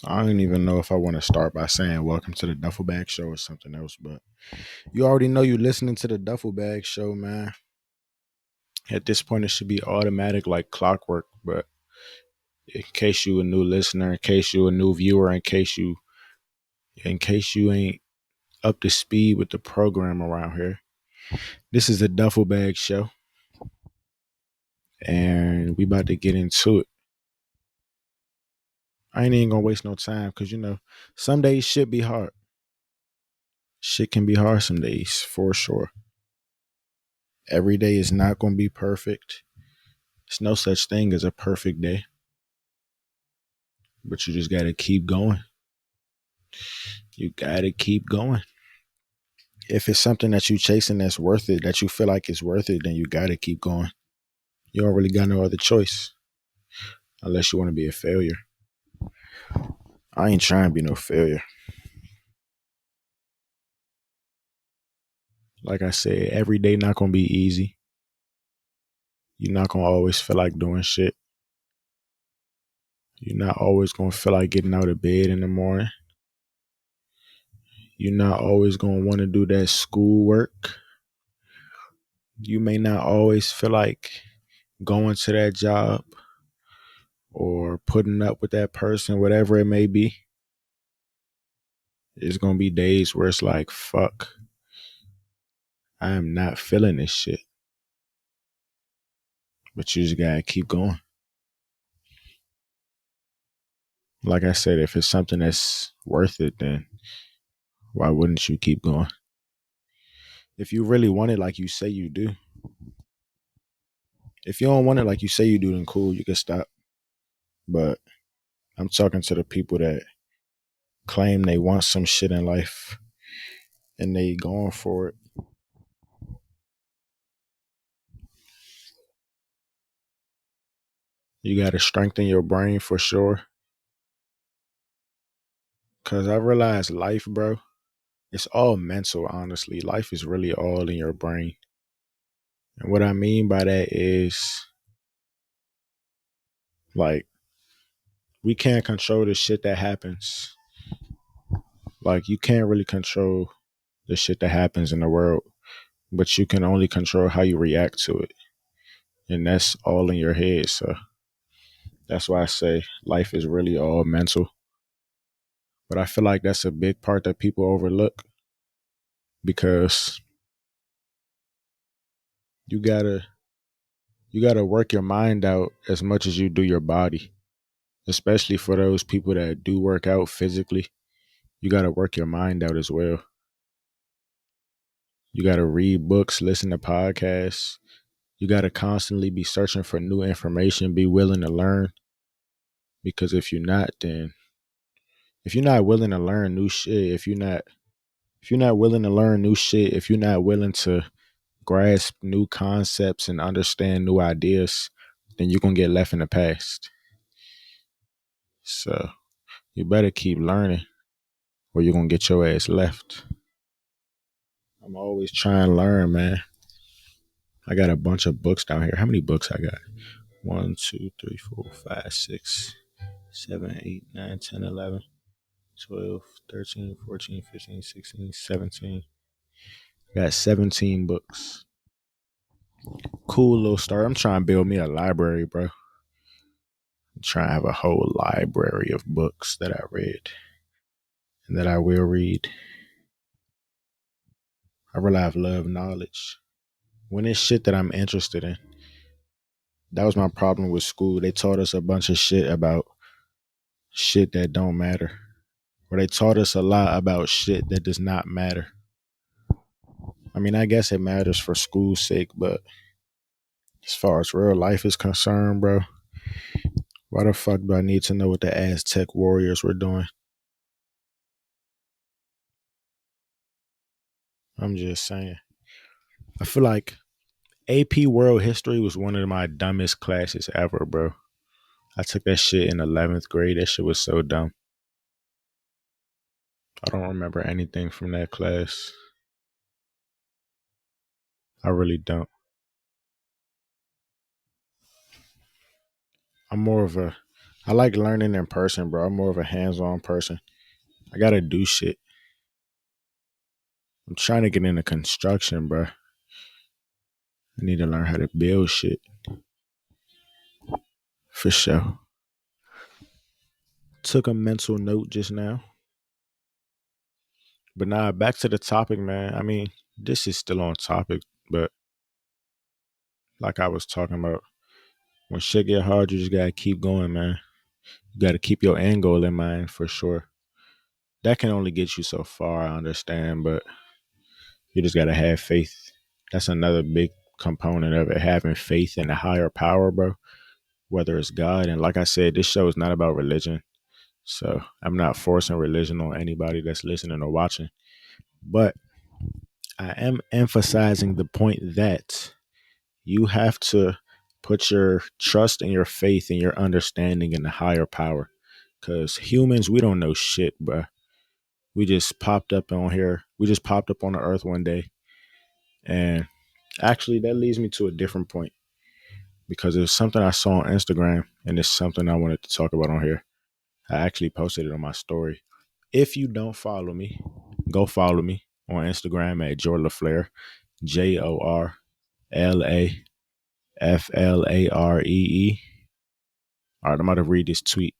I don't even know if I want to start by saying welcome to the Dufflebag Show or something else, but you already know you listening to the Dufflebag Show, man. At this point, it should be automatic like clockwork, but in case you a new listener, in case you a new viewer, in case you ain't up to speed with the program around here, this is the Dufflebag Show, and we about to get into it. I ain't even gonna waste no time because some days shit be hard. Shit can be hard some days for sure. Every day is not gonna be perfect. There's no such thing as a perfect day, but you just gotta keep going. You gotta keep going. If it's something that you chasing that's worth it, that you feel like is worth it, then you gotta keep going. You don't really got no other choice unless you want to be a failure. I ain't trying to be no failure. Like I said, every day not gonna be easy. You're not gonna always feel like doing shit. You're not always gonna feel like getting out of bed in the morning. You're not always gonna want to do that schoolwork. You may not always feel like going to that job or putting up with that person, whatever it may be. It's gonna be days where it's like, fuck, I am not feeling this shit. But you just gotta keep going. Like I said, if it's something that's worth it, then why wouldn't you keep going? If you really want it like you say you do. If you don't want it like you say you do, then cool, you can stop. But I'm talking to the people that claim they want some shit in life and they going for it. You gotta strengthen your brain for sure. Cause I realized life, bro, it's all mental, honestly. Life is really all in your brain. And what I mean by that is, like, we can't control the shit that happens. Like, you can't really control the shit that happens in the world, but you can only control how you react to it. And that's all in your head. So that's why I say life is really all mental. But I feel like that's a big part that people overlook because you gotta you gotta work your mind out as much as you do your body. Especially for those people that do work out physically. You gotta work your mind out as well. You gotta read books, listen to podcasts. You gotta constantly be searching for new information, be willing to learn. Because if you're not willing to learn new shit, if you're not willing to learn new shit, if you're not willing to grasp new concepts and understand new ideas, then you're gonna get left in the past. So you better keep learning or you're gonna get your ass left. I'm always trying to learn, man. I got a bunch of books down here. How many books I got? 1, 2, 3, 4, 5, 6, 7, 8, 9, 10, 11, 12, 13, 14, 15, 16, 17. I got 17 books. Cool little start. I'm trying to build me a library, bro. I'm trying to have a whole library of books that I read and that I will read. I really have love knowledge. When it's shit that I'm interested in, that was my problem with school. They taught us a bunch of shit about shit that don't matter. Or they taught us a lot about shit that does not matter. I mean, I guess it matters for school's sake, but as far as real life is concerned, bro, why the fuck do I need to know what the Aztec warriors were doing? I'm just saying. I feel like AP World History was one of my dumbest classes ever, bro. I took that shit in 11th grade. That shit was so dumb. I don't remember anything from that class. I really don't. I'm more of a I like learning in person, bro. I'm more of a hands-on person. I gotta do shit. I'm trying to get into construction, bro. I need to learn how to build shit for sure. Took a mental note just now. But nah, back to the topic, man. I mean, this is still on topic, but like I was talking about, when shit get hard, you just gotta keep going, man. You gotta keep your end goal in mind for sure. That can only get you so far, I understand, but you just gotta have faith. That's another big component of it, having faith in a higher power, bro. Whether it's God, and like I said, this show is not about religion. So I'm not forcing religion on anybody that's listening or watching. But I am emphasizing the point that you have to put your trust and your faith and your understanding in the higher power. Because humans, we don't know shit, bruh. We just popped up on here. We just popped up on the earth one day. And actually, that leads me to a different point because it's something I saw on Instagram and it's something I wanted to talk about on here. I actually posted it on my story. If you don't follow me, go follow me on Instagram at JorLaFlair, JorLaflaree. All right, I'm about to read this tweet.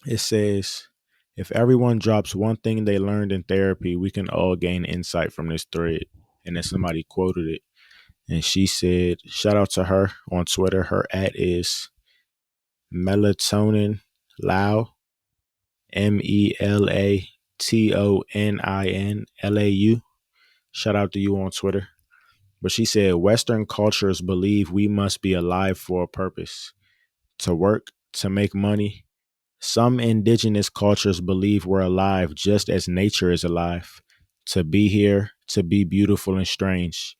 It says, if everyone drops one thing they learned in therapy, we can all gain insight from this thread. And then somebody quoted it. And she said, shout out to her on Twitter. Her @ is melatonin Lau, MELATONINLAU. Shout out to you on Twitter. But she said, Western cultures believe we must be alive for a purpose, to work, to make money. Some indigenous cultures believe we're alive just as nature is alive, to be here, to be beautiful and strange.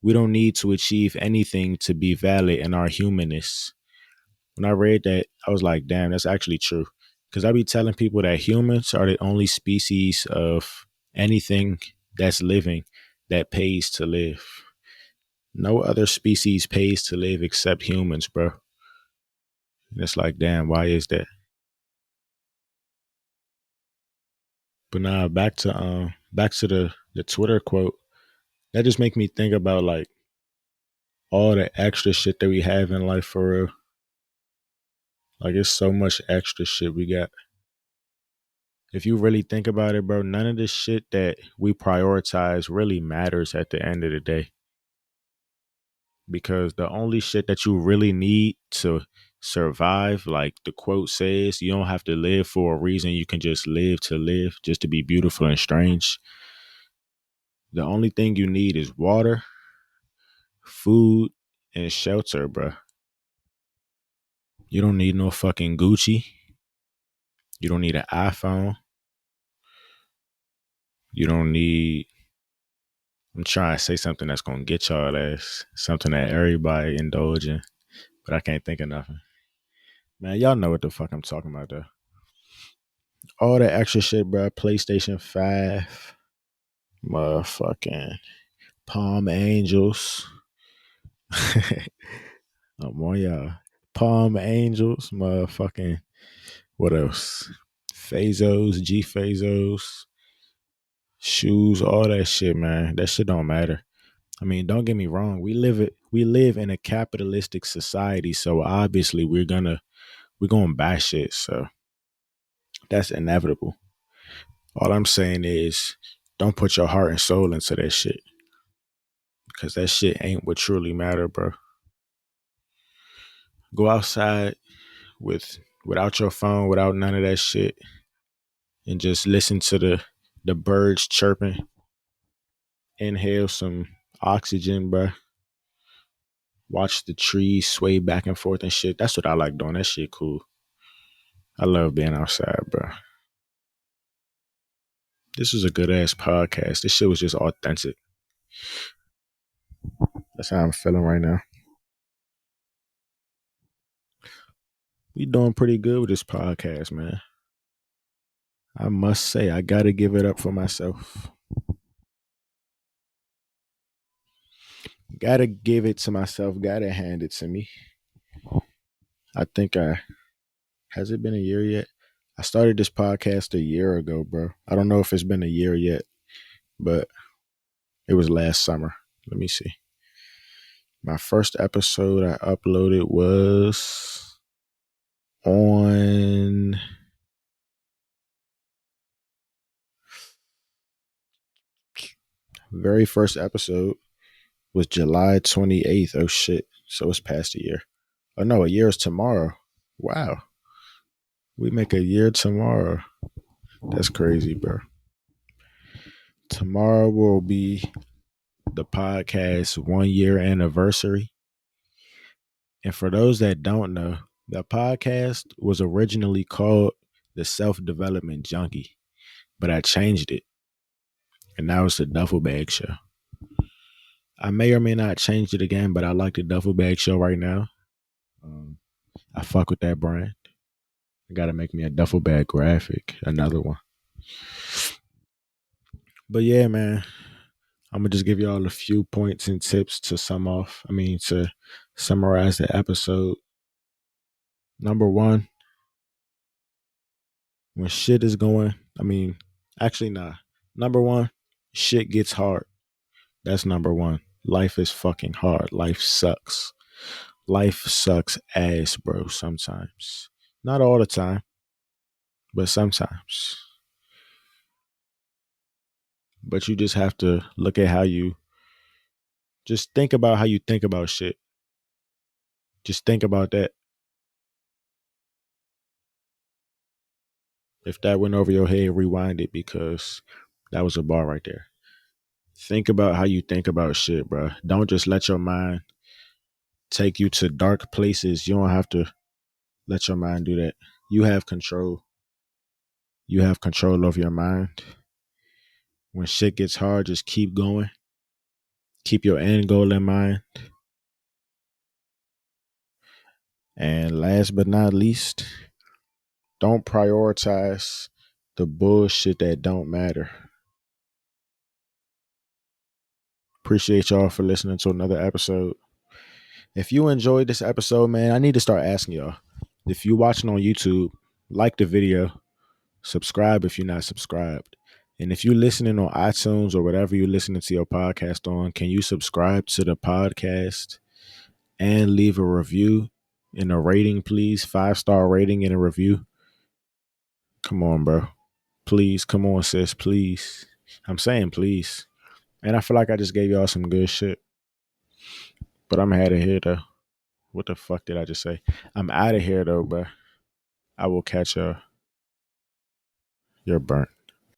We don't need to achieve anything to be valid in our humanness. When I read that, I was like, damn, that's actually true. Because I be telling people that humans are the only species of anything that's living that pays to live. No other species pays to live except humans, bro. And it's like, damn, why is that? But now back to the Twitter quote. That just make me think about like all the extra shit that we have in life for real. Like it's so much extra shit we got. If you really think about it, bro, none of the shit that we prioritize really matters at the end of the day. Because the only shit that you really need to survive, like the quote says, you don't have to live for a reason. You can just live to live, just to be beautiful and strange. The only thing you need is water, food, and shelter, bro. You don't need no fucking Gucci. You don't need an iPhone. You don't need. I'm trying to say something that's gonna get y'all ass. Something that everybody indulge in, but I can't think of nothing. Man, y'all know what the fuck I'm talking about though. All that extra shit, bro. PlayStation 5, motherfucking Palm Angels. I'm on y'all. Palm Angels, motherfucking. What else? Phazos, G Phazos, shoes, all that shit, man. That shit don't matter. I mean, don't get me wrong. We live in a capitalistic society, so obviously we're gonna buy shit. So that's inevitable. All I'm saying is, don't put your heart and soul into that shit because that shit ain't what truly matter, bro. Go outside without your phone, without none of that shit, and just listen to the birds chirping. Inhale some oxygen, bro. Watch the trees sway back and forth and shit. That's what I like doing. That shit cool. I love being outside, bro. This was a good ass podcast. This shit was just authentic. That's how I'm feeling right now. We doing pretty good with this podcast, man. I must say, I gotta give it up for myself. Gotta give it to myself. Gotta hand it to me. I think Has it been a year yet? I started this podcast a year ago, bro. I don't know if it's been a year yet, but it was last summer. Let me see. My first episode I uploaded was on very first episode was July 28th. Oh shit. So it's past a year. Oh no, a year is tomorrow. Wow. We make a year tomorrow. That's crazy, bro. Tomorrow will be the podcast 1 year anniversary. And for those that don't know, the podcast was originally called the Self Development Junkie, but I changed it, and now it's the Dufflebag Show. I may or may not change it again, but I like the Dufflebag Show right now. I fuck with that brand. I gotta make me a Dufflebag graphic, another one. But yeah, man, I'm gonna just give y'all a few points and tips to to summarize the episode. Number one, when shit is going, actually, nah. Number one, shit gets hard. That's number one. Life is fucking hard. Life sucks. Life sucks ass, bro, sometimes. Not all the time, but sometimes. But you just have to look at just think about how you think about shit. Just think about that. If that went over your head, rewind it because that was a bar right there. Think about how you think about shit, bro. Don't just let your mind take you to dark places. You don't have to let your mind do that. You have control. You have control of your mind. When shit gets hard, just keep going. Keep your end goal in mind. And last but not least, don't prioritize the bullshit that don't matter. Appreciate y'all for listening to another episode. If you enjoyed this episode, man, I need to start asking y'all. If you're watching on YouTube, like the video, subscribe if you're not subscribed. And if you're listening on iTunes or whatever you're listening to your podcast on, can you subscribe to the podcast and leave a review and a rating, please? 5-star rating and a review. Come on, bro. Please, come on, sis, please. I'm saying please. And I feel like I just gave y'all some good shit. But I'm out of here, though. What the fuck did I just say? I'm out of here, though, bro. I will catch y'all. You're burnt.